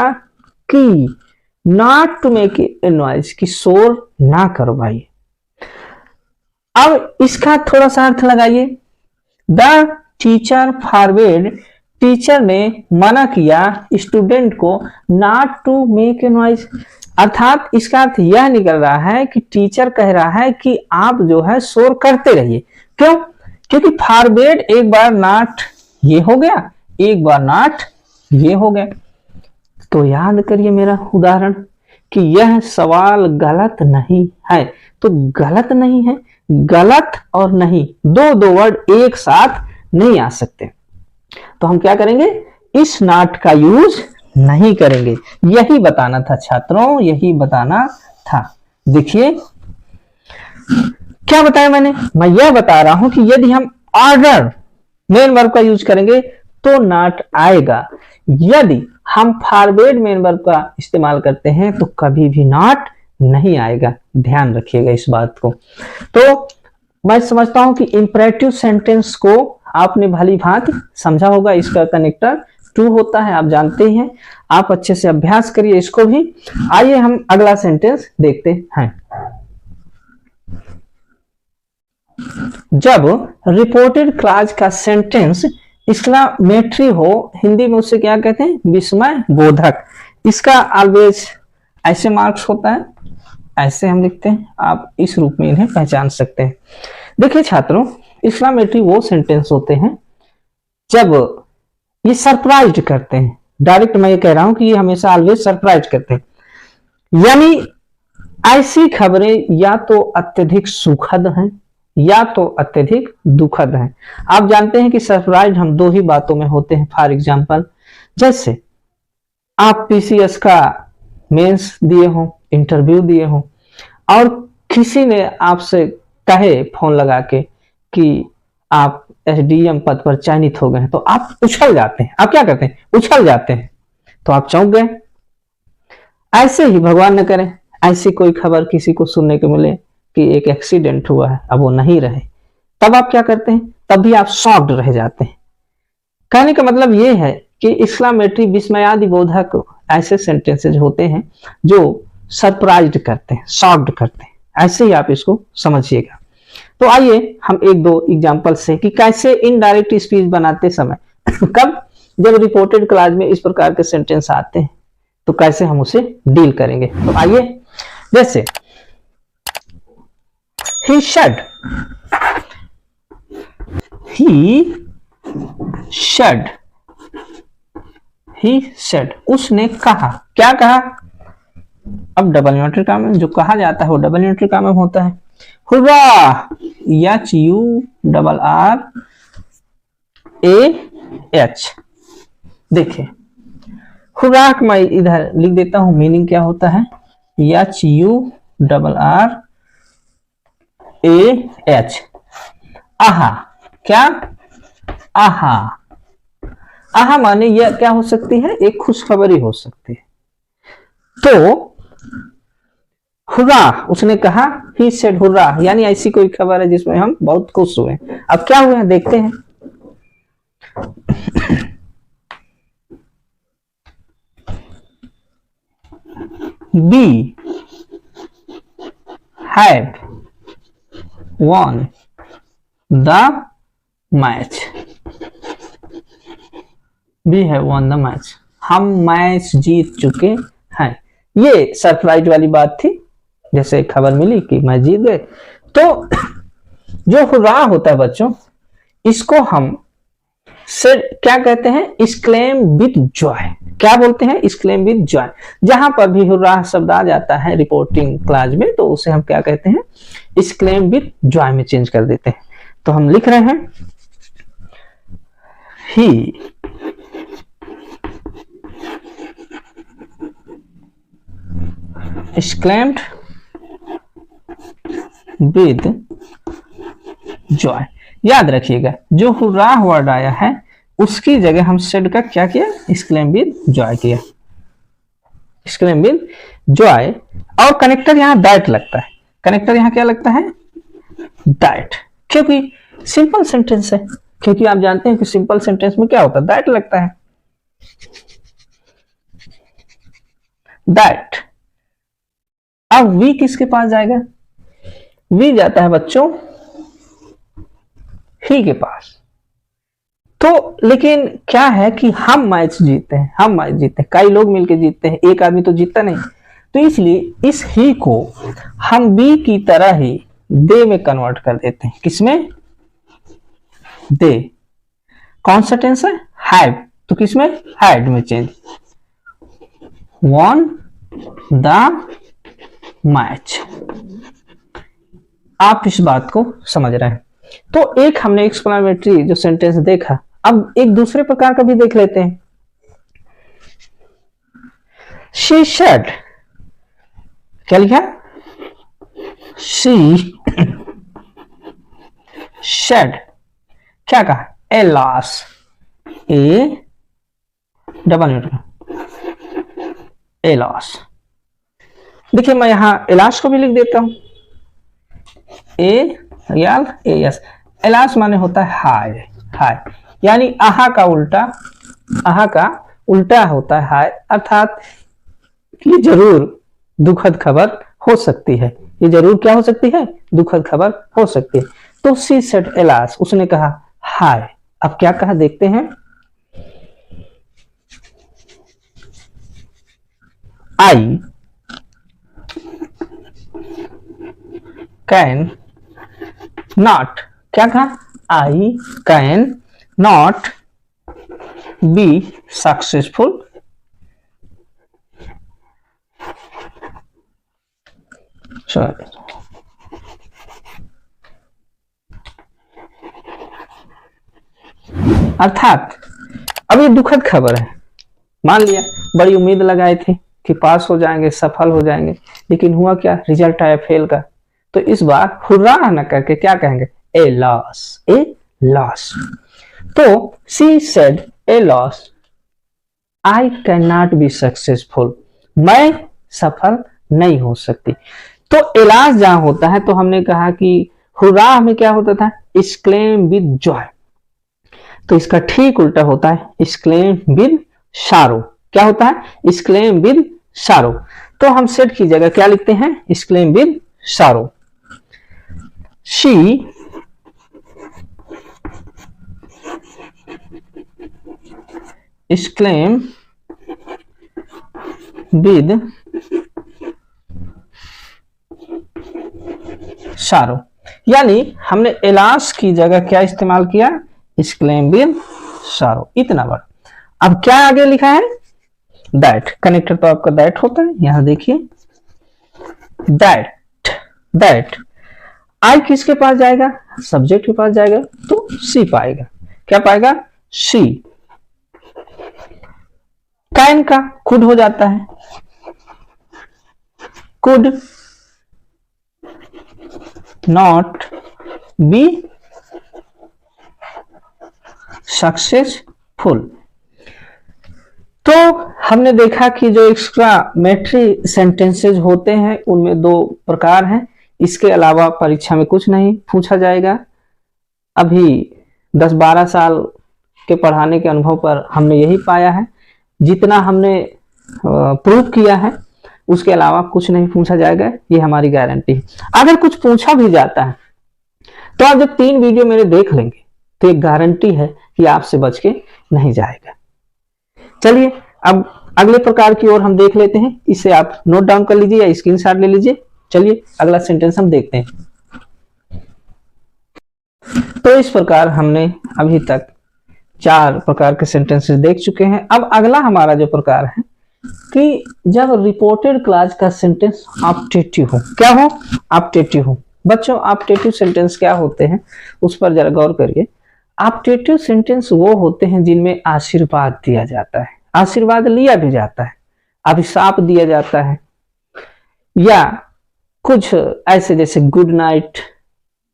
कि not to make a noise, कि शोर ना करो भाई। अब इसका थोड़ा सा अर्थ लगाइए। द टीचर फॉरवर्ड, टीचर ने मना किया स्टूडेंट को not to make a noise. अर्थात इसका अर्थ यह निकल रहा है कि टीचर कह रहा है कि आप जो है शोर करते रहिए। क्यों? क्योंकि फॉरवर्ड एक बार नॉट ये हो गया, एक बार नॉट ये हो गया। तो याद करिए मेरा उदाहरण कि यह सवाल गलत नहीं है। तो गलत नहीं है, गलत और नहीं दो वर्ड एक साथ नहीं आ सकते। तो हम क्या करेंगे? इस नॉट का यूज नहीं करेंगे। यही बताना था छात्रों, यही बताना था। देखिए क्या बताया मैंने, मैं यह बता रहा हूं कि यदि हम ऑर्डर मेन वर्ब का यूज करेंगे तो नॉट आएगा। यदि हम फॉरवर्ड मेन वर्ब का इस्तेमाल करते हैं तो कभी भी नॉट नहीं आएगा। ध्यान रखिएगा इस बात को। तो मैं समझता हूं कि इंपरेटिव सेंटेंस को आपने भली भांति समझा होगा। इसका कनेक्टर टू होता है, आप जानते ही हैं। आप अच्छे से अभ्यास करिए इसको भी। आइए हम अगला सेंटेंस देखते हैं। जब रिपोर्टेड क्लॉज का सेंटेंस एक्सक्लेमेटरी हो, हिंदी में उसे क्या कहते हैं? विस्मय बोधक। इसका ऑलवेज ऐसे मार्क्स होता है, ऐसे हम लिखते हैं। आप इस रूप में इन्हें पहचान सकते हैं। देखिए छात्रों, एक्सक्लेमेटरी वो सेंटेंस होते हैं जब ये सरप्राइज करते हैं। डायरेक्ट मैं ये कह रहा हूं कि ये हमेशा ऑलवेज सरप्राइज करते हैं। यानी ऐसी खबरें या तो अत्यधिक सुखद हैं या तो अत्यधिक दुखद हैं। आप जानते हैं कि सरप्राइज हम दो ही बातों में होते हैं। फॉर एग्जांपल, जैसे आप पीसीएस का मेंस दिए हो, इंटरव्यू दिए हो और किसी ने आपसे कहे फोन लगा के कि आप एसडीएम पद पर चयनित हो गए हैं, तो आप उछल जाते हैं। आप क्या करते हैं? उछल जाते हैं। तो आप चौंक गए। ऐसे ही भगवान न करे ऐसी कोई खबर किसी को सुनने को मिले कि एक एक्सीडेंट हुआ है, अब वो नहीं रहे, तब आप क्या करते हैं? तब भी आप शॉक्ड रह जाते हैं। कहने का मतलब ये है कि एक्सक्लेमेटरी विस्मयादि बोधक ऐसे सेंटेंसेज होते हैं जो सरप्राइज्ड करते हैं, शॉक्ड करते हैं। ऐसे ही आप इसको समझिएगा। तो आइए हम एक दो एग्जांपल से कि कैसे इनडायरेक्ट स्पीच बनाते समय कब जब रिपोर्टेड क्लॉज में इस प्रकार के सेंटेंस आते हैं तो कैसे हम उसे डील करेंगे। तो आइए, जैसे he said, उसने कहा। क्या कहा? अब डबल यूनिटरी काम में जो कहा जाता है वो डबल यूनिटरी काम में होता है। Hurrah, HURRAH। देखिए हुर्रा मैं इधर लिख देता हूं, मीनिंग क्या होता है? HURRAH। आहा। क्या? आहा। आहा माने यह क्या हो सकती है? एक खुशखबरी हो सकती है। तो हुर्रा उसने कहा, ही सेड हुर्रा, यानी ऐसी कोई खबर है जिसमें हम बहुत खुश हुए। अब क्या हुए देखते हैं। We have won the match। We have won the match। हम मैच जीत चुके हैं। ये सरप्राइज वाली बात थी। जैसे खबर मिली कि मैच जीत गए, तो जो हुर्रा होता है बच्चों, इसको हम से क्या कहते हैं? Exclaim with Joy. क्या बोलते हैं? Exclaim with Joy. जहां पर भी हुर्रा शब्द आ जाता है रिपोर्टिंग क्लॉज में तो उसे हम क्या कहते हैं? एक्सक्लेम विद जॉय में चेंज कर देते हैं। तो हम लिख रहे हैं ही exclaimed with joy। याद रखिएगा जो हुर्रा वर्ड आया है उसकी जगह हम सेड का क्या किया? exclaim with joy किया। exclaim with joy। और कनेक्टर यहां दैट लगता है। कनेक्टर यहां क्या लगता है? दैट, क्योंकि सिंपल सेंटेंस है। क्योंकि आप जानते हैं कि सिंपल सेंटेंस में क्या होता है? दैट लगता है। दैट। अब वी किसके पास जाएगा? वी जाता है बच्चों ही के पास। तो लेकिन क्या है कि हम मैच जीतते हैं। हम मैच जीतते हैं, कई लोग मिलकर जीतते हैं, एक आदमी तो जीतता नहीं। तो इसलिए इस ही को हम बी की तरह ही दे में कन्वर्ट कर देते हैं। किसमें? दे। कौन सा टेंस है? हैव, तो किसमें? हैड में चेंज। Won the match. आप इस बात को समझ रहे हैं। तो एक हमने एक्सप्लेनेटरी जो सेंटेंस देखा, अब एक दूसरे प्रकार का भी देख लेते हैं। शी सेड, क्या लिखा? शी सेड, क्या कहा? Alas, a double alas. देखिए मैं यहां एलास को भी लिख देता हूं, A real A S. Alas माने होता है हाय, हाय यानी आहा का उल्टा, आहा का उल्टा होता है हाय, अर्थात ये जरूर दुखद खबर हो सकती है। ये जरूर क्या हो सकती है? दुखद खबर हो सकती है। तो शी सेड एलास, उसने कहा हाय। अब क्या कहा देखते हैं। आई कैन नॉट, क्या कहा? I can not be successful अर्थात अब ये दुखद खबर है। मान लिया बड़ी उम्मीद लगाए थे कि पास हो जाएंगे, सफल हो जाएंगे, लेकिन हुआ क्या? रिजल्ट आया फेल का। तो इस बार हुर्रा न करके क्या कहेंगे? ए लॉस, ए लॉस। तो she said A loss, I can not be successful, मैं सफल नहीं हो सकती। तो एलास जहां होता है तो हमने कहा कि हुर्रा में क्या होता था? Exclaim with Joy. तो इसका ठीक उल्टा होता है एक्सक्लेम विद शारो। क्या होता है? Exclaim with sorrow. तो हम सेड की जगह क्या लिखते हैं? Exclaim with sorrow. She exclaim with sorrow, यानी हमने एलास की जगह क्या इस्तेमाल किया? Exclaim with sorrow. इतना बड़ा। अब क्या आगे लिखा है? दैट। कनेक्टर तो आपका दैट होता है, यहां देखिए दैट, दैट। आई किसके पास जाएगा? सब्जेक्ट के पास जाएगा, तो सी पाएगा। क्या पाएगा? सी। कैन का कुड हो जाता है, कुड नॉट बी सक्सेसफुल। तो हमने देखा कि जो एक्सक्लेमेटरी सेंटेंसेज होते हैं उनमें दो प्रकार हैं। इसके अलावा परीक्षा में कुछ नहीं पूछा जाएगा। अभी 10-12 साल के पढ़ाने के अनुभव पर हमने यही पाया है, जितना हमने प्रूव किया है उसके अलावा कुछ नहीं पूछा जाएगा, ये हमारी गारंटी है। अगर कुछ पूछा भी जाता है तो आप जब 3 वीडियो मेरे देख लेंगे तो एक गारंटी है कि आपसे बच के नहीं जाएगा। चलिए अब अगले प्रकार की ओर हम देख लेते हैं। इसे आप नोट डाउन कर लीजिए या स्क्रीनशॉट ले लीजिए। चलिए अगला सेंटेंस हम देखते हैं। तो इस प्रकार हमने अभी तक 4 प्रकार के सेंटेंसेस देख चुके हैं। अब अगला हमारा जो प्रकार है कि जब रिपोर्टेड क्लॉज का सेंटेंस ऑप्टेटिव हो। क्या हो? ऑप्टेटिव हो। बच्चों ऑप्टेटिव सेंटेंस क्या होते हैं उस पर जरा गौर करिए। ऑप्टेटिव सेंटेंस वो होते हैं जिनमें आशीर्वाद दिया जाता है, आशीर्वाद लिया भी जाता है, अभिशाप दिया जाता है, या कुछ ऐसे जैसे good night,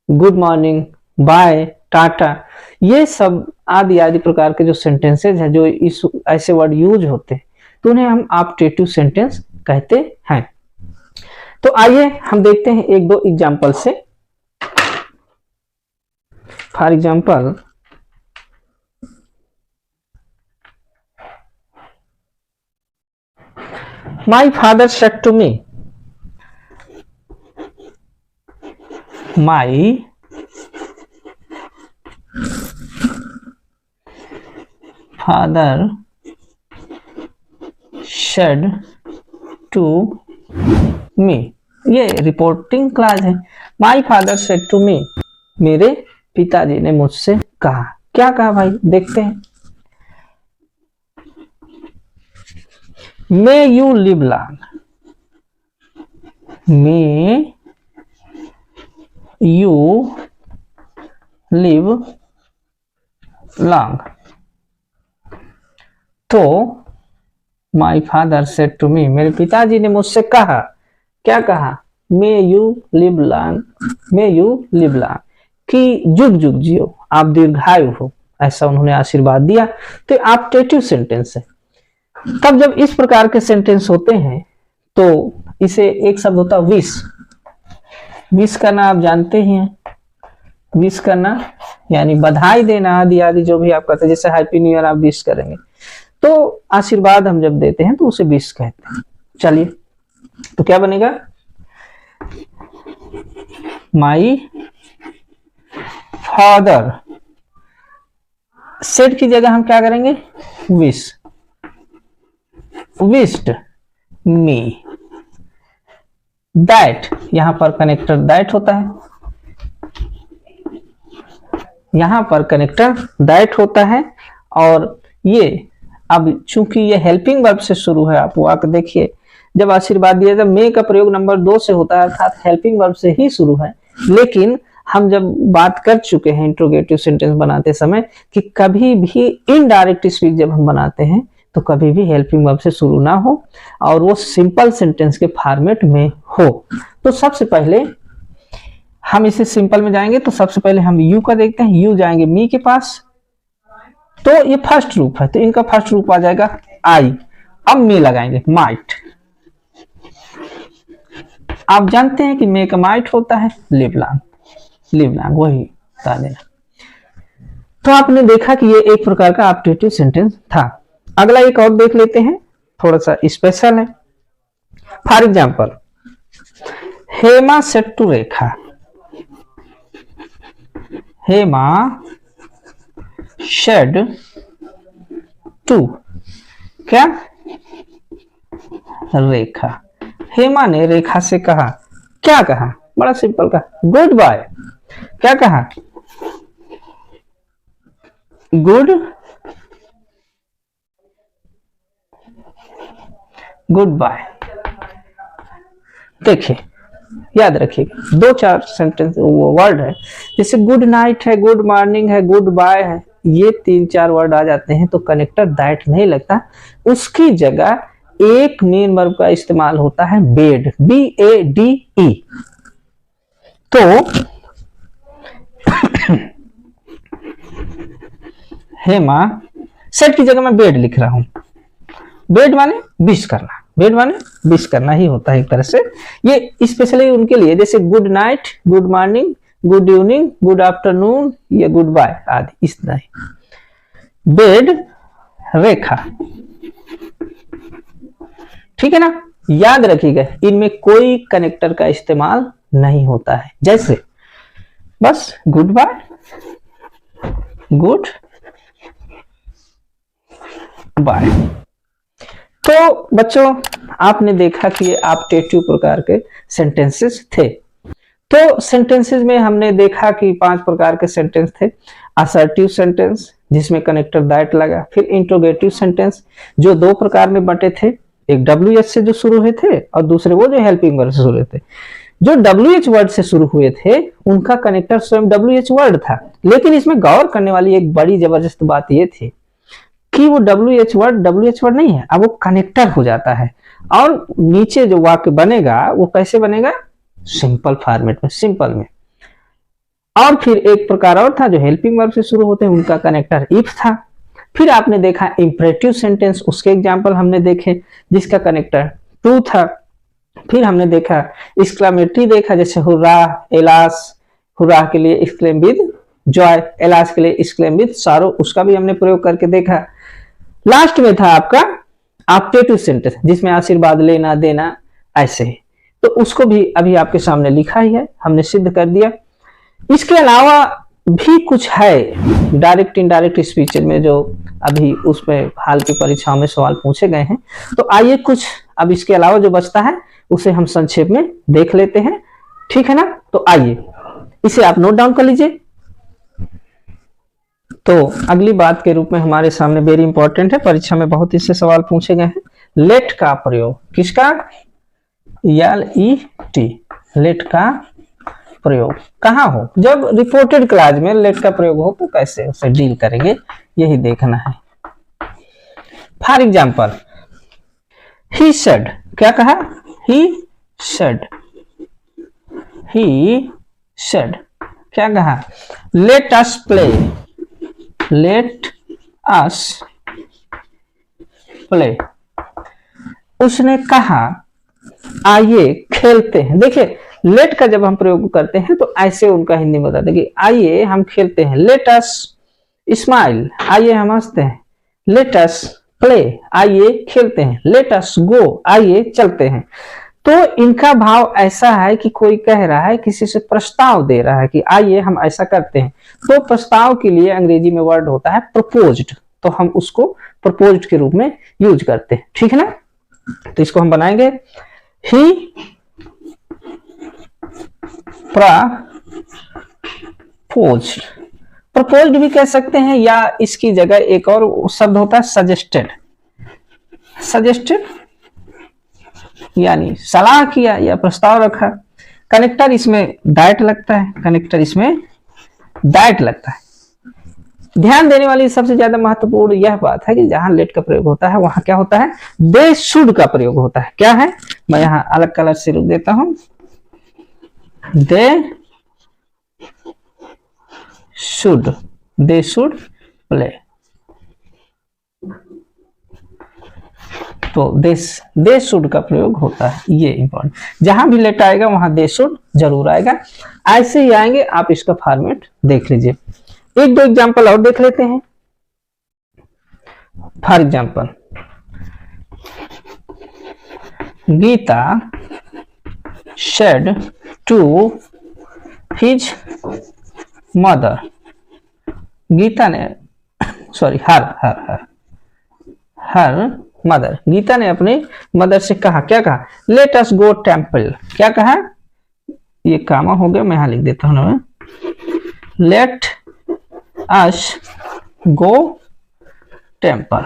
good morning, bye, tata, ये सब आदि आदि प्रकार के जो सेंटेंसेज हैं जो इस ऐसे वर्ड यूज होते हैं तो उन्हें हम ऑप्टेटिव सेंटेंस कहते हैं। तो आइए हम देखते हैं 1-2 एग्जाम्पल से। For example, my father said to me, my father said to me, ये रिपोर्टिंग क्लॉज है। My father said to me, मेरे पिताजी ने मुझसे कहा। क्या कहा भाई, देखते हैं। May you live long, may you live long. तो my father said to me, मेरे पिताजी ने मुझसे कहा। क्या कहा, may you live long, may you live long, कि जुग जुग जियो, आप दीर्घायु हो, ऐसा उन्होंने आशीर्वाद दिया। तो ऑप्टेटिव सेंटेंस है। तब जब इस प्रकार के सेंटेंस होते हैं तो इसे एक शब्द होता है विश। विश करना आप जानते ही हैं, विश करना यानी बधाई देना, आदि आदि जो भी आप करते हैं, जैसे हैप्पी न्यू ईयर आप विश करेंगे, तो आशीर्वाद हम जब देते हैं तो उसे विश कहते हैं। चलिए, तो क्या बनेगा, माई फादर सेड की जगह हम क्या करेंगे, विश, विश्ड मी। दैट, यहां पर कनेक्टर दैट होता है, यहां पर कनेक्टर दैट होता है। और ये अब चूंकि ये हेल्पिंग वर्ब से शुरू है, आप वाक्य देखिए, जब आशीर्वाद दिया जब मे का प्रयोग नंबर 2 से होता है, अर्थात हेल्पिंग वर्ब से ही शुरू है। लेकिन हम जब बात कर चुके हैं इंट्रोगेटिव सेंटेंस बनाते समय कि कभी भी इनडायरेक्ट स्पीच जब हम बनाते हैं तो कभी भी हेल्पिंग वर्ब से शुरू ना हो और वो सिंपल सेंटेंस के फॉर्मेट में हो। तो सबसे पहले हम इसे सिंपल में जाएंगे, तो सबसे पहले हम यू का देखते हैं। यू जाएंगे मी के पास, तो ये फर्स्ट रूप है, तो इनका फर्स्ट रूप आ जाएगा आई। अब मी लगाएंगे, माइट। आप जानते हैं कि मे का माइट होता है लिव लॉन्ग, लिव लॉन्ग वही बता देना। तो आपने देखा कि ये एक प्रकार का ऑप्टेटिव सेंटेंस था। अगला एक और देख लेते हैं, थोड़ा सा स्पेशल है। For example, Hema said to Rekha, Hema said to क्या, रेखा। हेमा ने रेखा से कहा। क्या कहा, बड़ा सिंपल कहा, गुड बाय। क्या कहा, गुड गुड बाय। देखिए, याद रखिएगा, 2-4 सेंटेंस वो वर्ड है, जैसे गुड नाइट है, गुड मॉर्निंग है, गुड बाय है, ये 3-4 वर्ड आ जाते हैं तो कनेक्टर दैट नहीं लगता, उसकी जगह एक मेन वर्ब का इस्तेमाल होता है बेड, BADE। तो हेमा सेट की जगह मैं बेड लिख रहा हूं। बेड माने विश करना, बेड माने विश करना ही होता है एक तरह से। ये स्पेशली उनके लिए, जैसे good night, good morning, good evening, good afternoon या गुड बाय आदि, इस तरह। बेड, रेखा, ठीक है ना। याद रखिएगा, इनमें कोई कनेक्टर का इस्तेमाल नहीं होता है, जैसे बस गुड बाय, गुड बाय। तो बच्चों, आपने देखा कि ये ऑप्टेटिव प्रकार के सेंटेंसेस थे। तो सेंटेंसेस में हमने देखा कि 5 प्रकार के सेंटेंस थे। असर्टिव सेंटेंस जिसमें कनेक्टर दैट लगा, फिर इंट्रोगेटिव सेंटेंस जो 2 प्रकार में बटे थे, एक WH से जो शुरू हुए थे और दूसरे वो जो हेल्पिंग वर्ड से शुरू हुए थे। जो WH वर्ड से शुरू हुए थे उनका कनेक्टर स्वयं WH वर्ड था, लेकिन इसमें गौर करने वाली एक बड़ी जबरदस्त बात ये थी कि वो WH वर्ड नहीं है, अब वो कनेक्टर हो जाता है और नीचे जो वाक्य बनेगा वो कैसे बनेगा, सिंपल फॉर्मेट में, सिंपल में। और फिर एक प्रकार और था जो हेल्पिंग वर्ब से शुरू होते हैं, उनका कनेक्टर इफ था। फिर आपने देखा इंपरेटिव सेंटेंस, उसके एग्जांपल हमने देखे जिसका कनेक्टर टू था। फिर हमने देखा एक्सक्लेमेटरी देखा, जैसे हुर्रा, एलास, हुर्रा के लिए एक्सक्लेम विद जॉय, एलास के लिए एक्सक्लेम विद सारो, उसका भी हमने प्रयोग करके देखा। लास्ट में था आपका ऑप्टेटिव सेंटेंस जिसमें आशीर्वाद लेना देना ऐसे, तो उसको भी अभी आपके सामने लिखा ही है, हमने सिद्ध कर दिया। इसके अलावा भी कुछ है डायरेक्ट इनडायरेक्ट स्पीच में जो अभी उसमें हाल की परीक्षाओं में सवाल पूछे गए हैं। तो आइए कुछ अब इसके अलावा जो बचता है उसे हम संक्षेप में देख लेते हैं, ठीक है ना। तो आइए इसे आप नोट डाउन कर लीजिए। तो अगली बात के रूप में हमारे सामने वेरी इंपॉर्टेंट है, परीक्षा में बहुत इससे सवाल पूछे गए हैं। लेट का प्रयोग, किसका? LET, लेट का प्रयोग कहाँ हो? जब रिपोर्टेड क्लास में लेट का प्रयोग हो तो कैसे उसे डील करेंगे, यही देखना है। फॉर एग्जाम्पल, ही सेड, क्या कहा? ही सेड, ही सेड, क्या कहा? Let us play, let us play, उसने कहा आइए खेलते हैं। देखिए लेट का जब हम प्रयोग करते हैं तो ऐसे उनका हिंदी में बताते हैं कि आइए हम खेलते हैं। लेट अस स्माइल, आइए हम हंसते हैं। लेट अस प्ले, आइए खेलते हैं। लेट अस गो, आइए चलते हैं। तो इनका भाव ऐसा है कि कोई कह रहा है, किसी से प्रस्ताव दे रहा है कि आइए हम ऐसा करते हैं। तो प्रस्ताव के लिए अंग्रेजी में वर्ड होता है प्रपोज्ड, तो हम उसको प्रपोज्ड के रूप में यूज करते हैं, ठीक है ना। तो इसको हम बनाएंगे ही प्रपोज्ड, प्रपोज्ड भी कह सकते हैं, या इसकी जगह एक और शब्द होता है सजेस्टेड, सजेस्टेड यानी सलाह किया या प्रस्ताव रखा। कनेक्टर इसमें दैट लगता है, कनेक्टर इसमें दैट लगता है। ध्यान देने वाली सबसे ज्यादा महत्वपूर्ण यह बात है कि जहां लेट का प्रयोग होता है वहां क्या होता है? दे शुड का प्रयोग होता है। क्या है? मैं यहां अलग कलर से लिख देता हूं, they should, they should play. तो दे शुड का प्रयोग होता है, ये इंपॉर्टेंट। जहां भी लेट आएगा वहां दे शुड जरूर आएगा, ऐसे ही आएंगे। आप इसका फॉर्मेट देख लीजिए। एक दो एग्जांपल और देख लेते हैं। For example, Gita said to his mother, Gita ने सॉरी हर मदर, गीता ने अपने मदर से कहा, क्या कहा? लेट अस गो टेम्पल, क्या कहा? ये कामा हो गया, मैं यहां लिख देता हूं, लेट अस गो टेम्पल।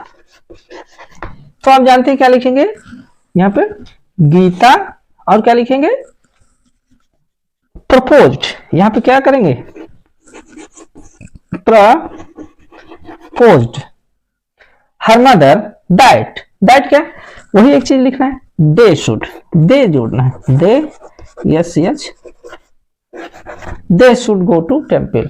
तो आप जानते हैं क्या लिखेंगे यहां पे? गीता और क्या लिखेंगे? प्रपोज्ड। यहां पे क्या करेंगे? Proposed. Her mother diet, diet क्या? वही एक चीज लिखना है, दे शुड, दे जोड़ना है, they yes yes, they should go to temple.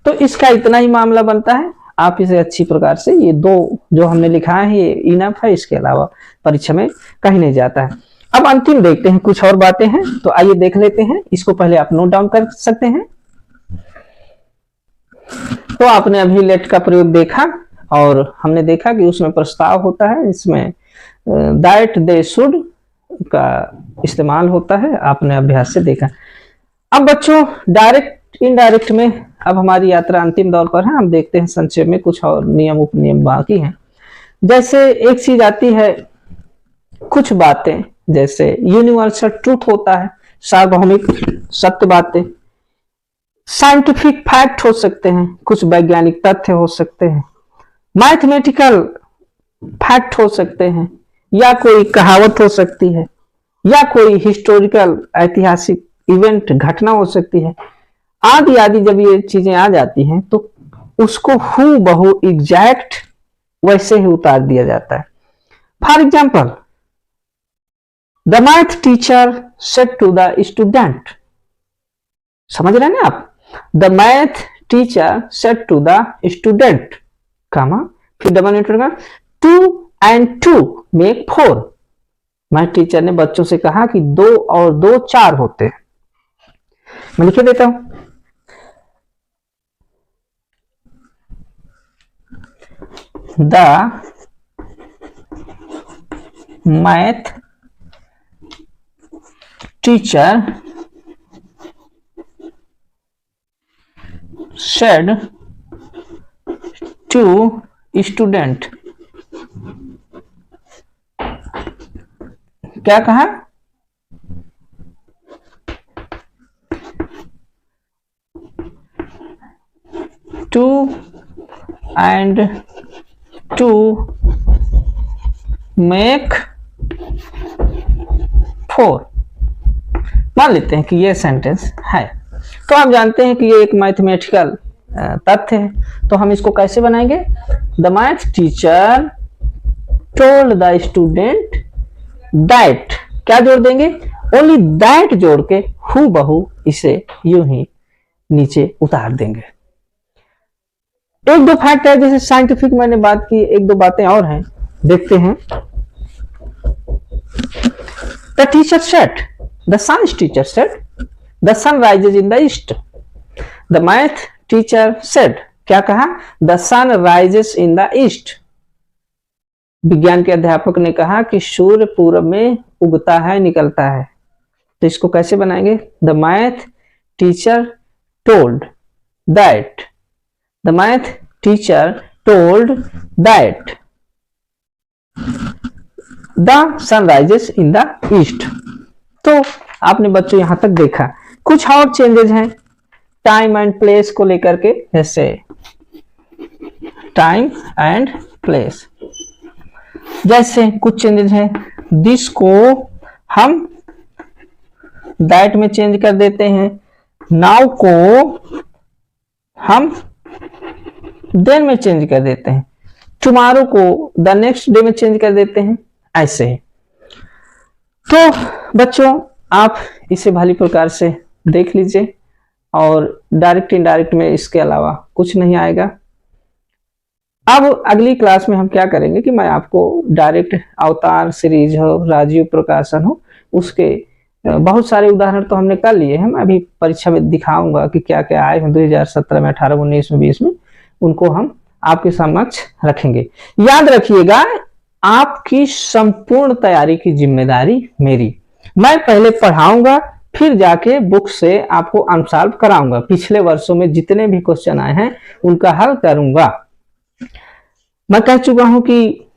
तो इसका इतना ही मामला बनता है। आप इसे अच्छी प्रकार से, ये दो जो हमने लिखा है ये इनफ है, इसके अलावा परीक्षा में कहीं नहीं जाता है। अब अंतिम देखते हैं, कुछ और बातें हैं तो आइए देख लेते हैं। इसको पहले आप नोट डाउन कर सकते हैं। तो आपने अभी लेट का प्रयोग देखा और हमने देखा कि उसमें प्रस्ताव होता है, इसमें दैट दे शुड का इस्तेमाल होता है, आपने अभ्यास से देखा। अब बच्चों डायरेक्ट इनडायरेक्ट में अब हमारी यात्रा अंतिम दौर पर है। हम देखते हैं संक्षेप में कुछ और नियम उपनियम बाकी हैं। जैसे एक चीज आती है, कुछ बातें जैसे यूनिवर्सल ट्रूथ होता है, सार्वभौमिक सत्य बातें, साइंटिफिक फैक्ट हो सकते हैं, कुछ वैज्ञानिक तथ्य हो सकते हैं, मैथमेटिकल फैक्ट हो सकते हैं, या कोई कहावत हो सकती है, या कोई हिस्टोरिकल ऐतिहासिक इवेंट घटना हो सकती है, आदि आदि। जब ये चीजें आ जाती हैं तो उसको हूबहू एग्जैक्ट वैसे ही उतार दिया जाता है। For example, the math teacher said to the student, समझ रहे हैं ना आप? The math teacher said to the student, comma फिर डबल इंटरगा, 2 and 2 मेक 4। मैथ टीचर ने बच्चों से कहा कि 2 और 2 4 होते हैं। मैं लिखे देता हूं, the math teacher said to student, क्या कहा? 2 and 2 make 4। मान लेते हैं कि ये सेंटेंस है। तो आप जानते हैं कि ये एक मैथमेटिकल तथ्य है, तो हम इसको कैसे बनाएंगे? The math teacher told the student that, क्या जोड़ देंगे? ओनली दैट जोड़ के हूबहू इसे यूं ही नीचे उतार देंगे। एक दो फैक्ट है, जैसे साइंटिफिक मैंने बात की, एक दो बातें और हैं, देखते हैं। The teacher said, the science teacher said the sun rises in the east. The math teacher said, क्या कहा? The sun rises in the east. विज्ञान के अध्यापक ने कहा कि सूर्य पूरब में उगता है, निकलता है। तो इसको कैसे बनाएंगे? The math teacher told that, the math teacher told that the sun rises in the east. तो आपने बच्चों यहां तक देखा। कुछ और चेंजेस हैं टाइम एंड प्लेस को लेकर के, जैसे टाइम एंड प्लेस, जैसे कुछ चेंजेस हैं। दिस को हम दैट में चेंज कर देते हैं, नाउ को हम देन में चेंज कर देते हैं, टुमारो को द नेक्स्ट डे में चेंज कर देते हैं, ऐसे ही। तो बच्चों आप इसे भली प्रकार से देख लीजिए, और डायरेक्ट इनडायरेक्ट में इसके अलावा कुछ नहीं आएगा। अब अगली क्लास में हम क्या करेंगे कि मैं आपको डायरेक्ट अवतार सीरीज हो, राजीव प्रकाशन हो, उसके बहुत सारे उदाहरण तो हमने कर लिए हैं। मैं अभी परीक्षा में दिखाऊंगा कि क्या क्या आए हैं 2017 में, 18, 19 में, 20 में, उनको हम आपके समक्ष रखेंगे। याद रखिएगा, आपकी संपूर्ण तैयारी की जिम्मेदारी मेरी। मैं पहले पढ़ाऊंगा, फिर जाके बुक से आपको अनसॉल्व कराऊंगा। पिछले वर्षों में जितने भी क्वेश्चन आए हैं उनका हल करूंगा। मैं कह चुका हूं कि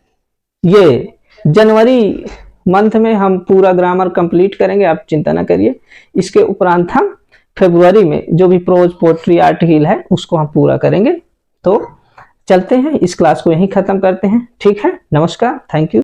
ये जनवरी मंथ में हम पूरा ग्रामर कंप्लीट करेंगे, आप चिंता ना करिए। इसके उपरांत हम फरवरी में जो भी प्रोज, पोट्री, आर्टिकल है उसको हम पूरा करेंगे। तो चलते हैं, इस क्लास को यहीं खत्म करते हैं। ठीक है, नमस्कार, थैंक यू।